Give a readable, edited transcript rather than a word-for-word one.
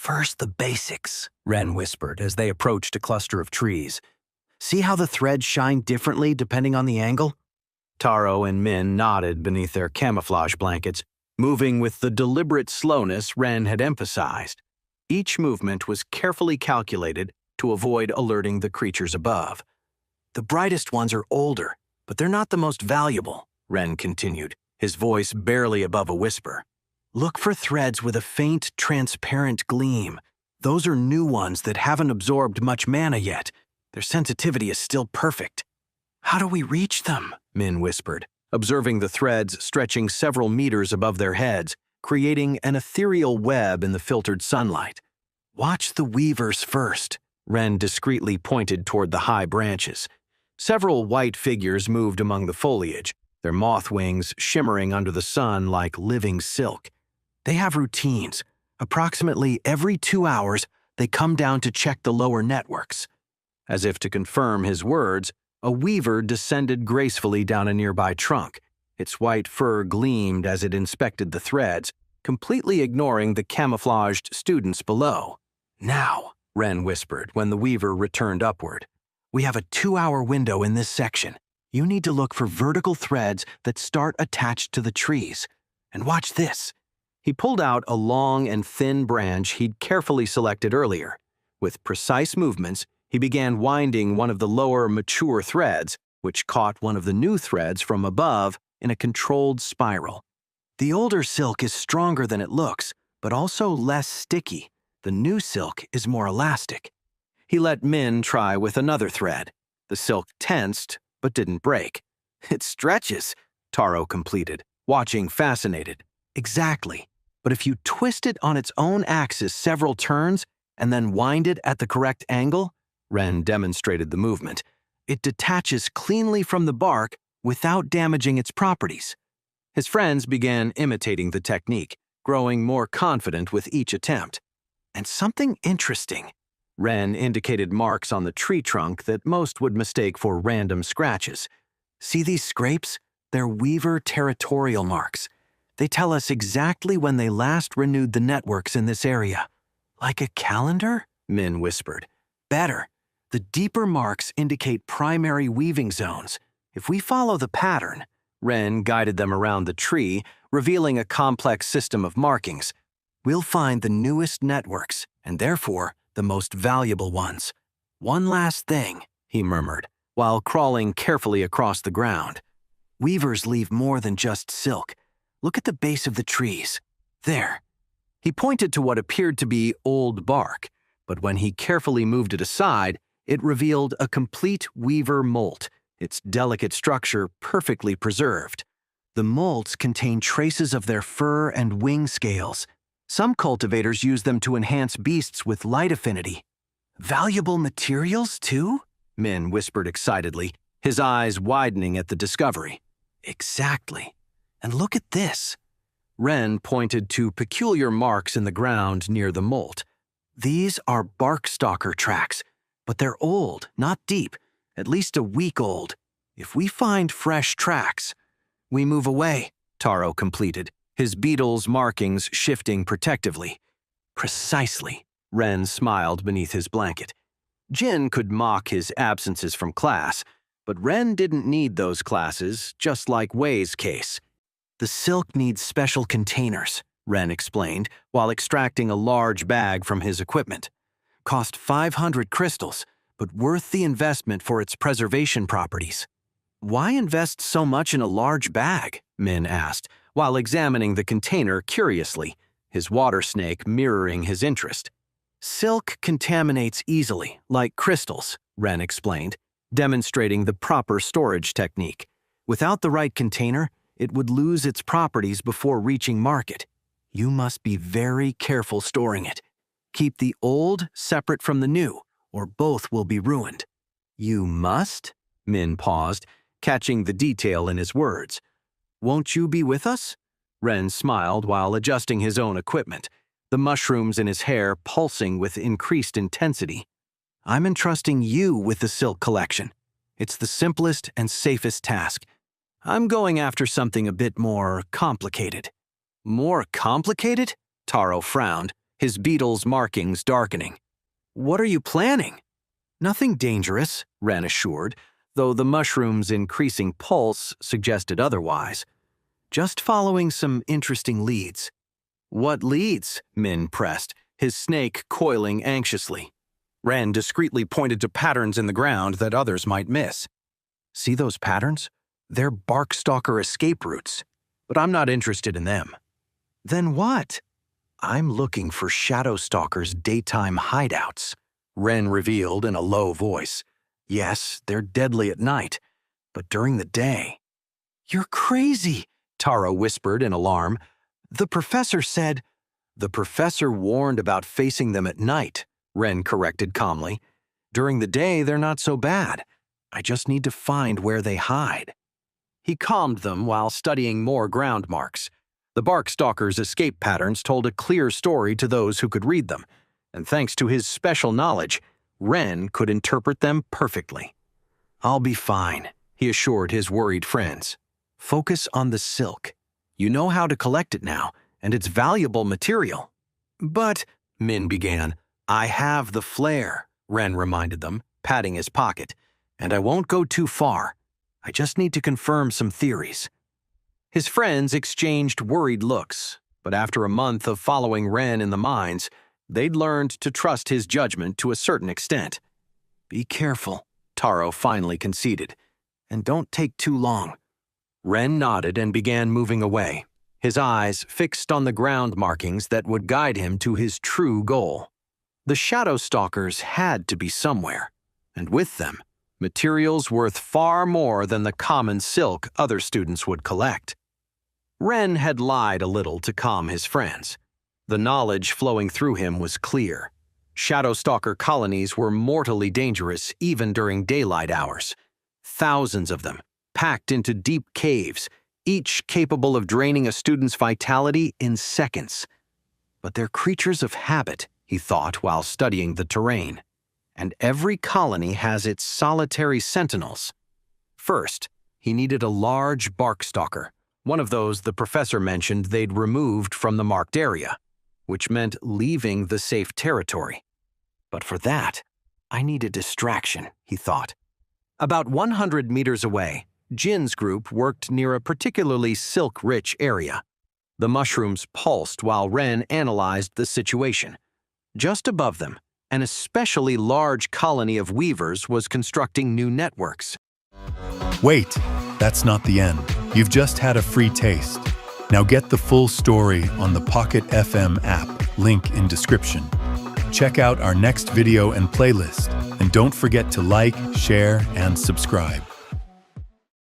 First, the basics, Ren whispered as they approached a cluster of trees. See how the threads shine differently depending on the angle? Taro and Min nodded beneath their camouflage blankets, moving with the deliberate slowness Ren had emphasized. Each movement was carefully calculated to avoid alerting the creatures above. The brightest ones are older, but they're not the most valuable, Ren continued, his voice barely above a whisper. Look for threads with a faint, transparent gleam. Those are new ones that haven't absorbed much mana yet. Their sensitivity is still perfect. How do we reach them? Min whispered, observing the threads stretching several meters above their heads, creating an ethereal web in the filtered sunlight. Watch the weavers first. Ren discreetly pointed toward the high branches. Several white figures moved among the foliage, their moth wings shimmering under the sun like living silk. They have routines. Approximately every 2 hours, they come down to check the lower networks. As if to confirm his words, a weaver descended gracefully down a nearby trunk. Its white fur gleamed as it inspected the threads, completely ignoring the camouflaged students below. Now, Ren whispered when the weaver returned upward. We have a 2-hour window in this section. You need to look for vertical threads that start attached to the trees. And watch this. He pulled out a long and thin branch he'd carefully selected earlier. With precise movements, he began winding one of the lower, mature threads, which caught one of the new threads from above in a controlled spiral. The older silk is stronger than it looks, but also less sticky. The new silk is more elastic. He let Min try with another thread. The silk tensed, but didn't break. It stretches, Taro completed, watching fascinated. Exactly. But if you twist it on its own axis several turns and then wind it at the correct angle, Ren demonstrated the movement, it detaches cleanly from the bark without damaging its properties. His friends began imitating the technique, growing more confident with each attempt. And something interesting. Ren indicated marks on the tree trunk that most would mistake for random scratches. See these scrapes? They're weaver territorial marks. They tell us exactly when they last renewed the networks in this area. Like a calendar? Min whispered. Better. The deeper marks indicate primary weaving zones. If we follow the pattern, Ren guided them around the tree, revealing a complex system of markings. We'll find the newest networks, and therefore the most valuable ones. One last thing, he murmured, while crawling carefully across the ground. Weavers leave more than just silk. Look at the base of the trees. There. He pointed to what appeared to be old bark, but when he carefully moved it aside, it revealed a complete weaver molt, its delicate structure perfectly preserved. The molts contain traces of their fur and wing scales. Some cultivators use them to enhance beasts with light affinity. Valuable materials, too? Min whispered excitedly, his eyes widening at the discovery. Exactly. And look at this. Ren pointed to peculiar marks in the ground near the molt. These are bark stalker tracks, but they're old, not deep, at least a week old. If we find fresh tracks, we move away, Taro completed, his beetle's markings shifting protectively. Precisely, Ren smiled beneath his blanket. Jin could mock his absences from class, but Ren didn't need those classes, just like Wei's case. The silk needs special containers, Ren explained, while extracting a large bag from his equipment. Cost 500 crystals, but worth the investment for its preservation properties. Why invest so much in a large bag? Min asked, while examining the container curiously, his water snake mirroring his interest. Silk contaminates easily, like crystals, Ren explained, demonstrating the proper storage technique. Without the right container, it would lose its properties before reaching market. You must be very careful storing it. Keep the old separate from the new, or both will be ruined. You must? Min paused, catching the detail in his words. Won't you be with us? Ren smiled while adjusting his own equipment, the mushrooms in his hair pulsing with increased intensity. I'm entrusting you with the silk collection. It's the simplest and safest task. I'm going after something a bit more complicated. More complicated? Taro frowned, his beetle's markings darkening. "What are you planning?" "Nothing dangerous," Wren assured, though the mushroom's increasing pulse suggested otherwise. "Just following some interesting leads." "What leads?" Min pressed, his snake coiling anxiously. Wren discreetly pointed to patterns in the ground that others might miss. "See those patterns? They're barkstalker escape routes, but I'm not interested in them." "Then what?" "I'm looking for shadow stalkers' daytime hideouts," Wren revealed in a low voice. "Yes, they're deadly at night, but during the day—" "You're crazy," Taro whispered in alarm. "The professor said—" "The professor warned about facing them at night," Wren corrected calmly. "During the day, they're not so bad. I just need to find where they hide." He calmed them while studying more ground marks. The barkstalkers' escape patterns told a clear story to those who could read them, and thanks to his special knowledge, Wren could interpret them perfectly. "I'll be fine," he assured his worried friends. "Focus on the silk. You know how to collect it now, and it's valuable material." "But," Min began. "I have the flare," Wren reminded them, patting his pocket, "and I won't go too far. I just need to confirm some theories." His friends exchanged worried looks, but after a month of following Wren in the mines, they'd learned to trust his judgment to a certain extent. "Be careful," Taro finally conceded, "and don't take too long." Wren nodded and began moving away, his eyes fixed on the ground markings that would guide him to his true goal. The shadow stalkers had to be somewhere, and with them, materials worth far more than the common silk other students would collect. Wren had lied a little to calm his friends. The knowledge flowing through him was clear. Shadow stalker colonies were mortally dangerous even during daylight hours. Thousands of them, packed into deep caves, each capable of draining a student's vitality in seconds. But they're creatures of habit, he thought while studying the terrain. And every colony has its solitary sentinels. First, he needed a large barkstalker, one of those the professor mentioned they'd removed from the marked area, which meant leaving the safe territory. But for that, I need a distraction, he thought. About 100 meters away, Jin's group worked near a particularly silk-rich area. The mushrooms pulsed while Wren analyzed the situation. Just above them, an especially large colony of weavers was constructing new networks. Wait, that's not the end. You've just had a free taste. Now get the full story on the Pocket FM app, link in description. Check out our next video and playlist, and don't forget to like, share, and subscribe.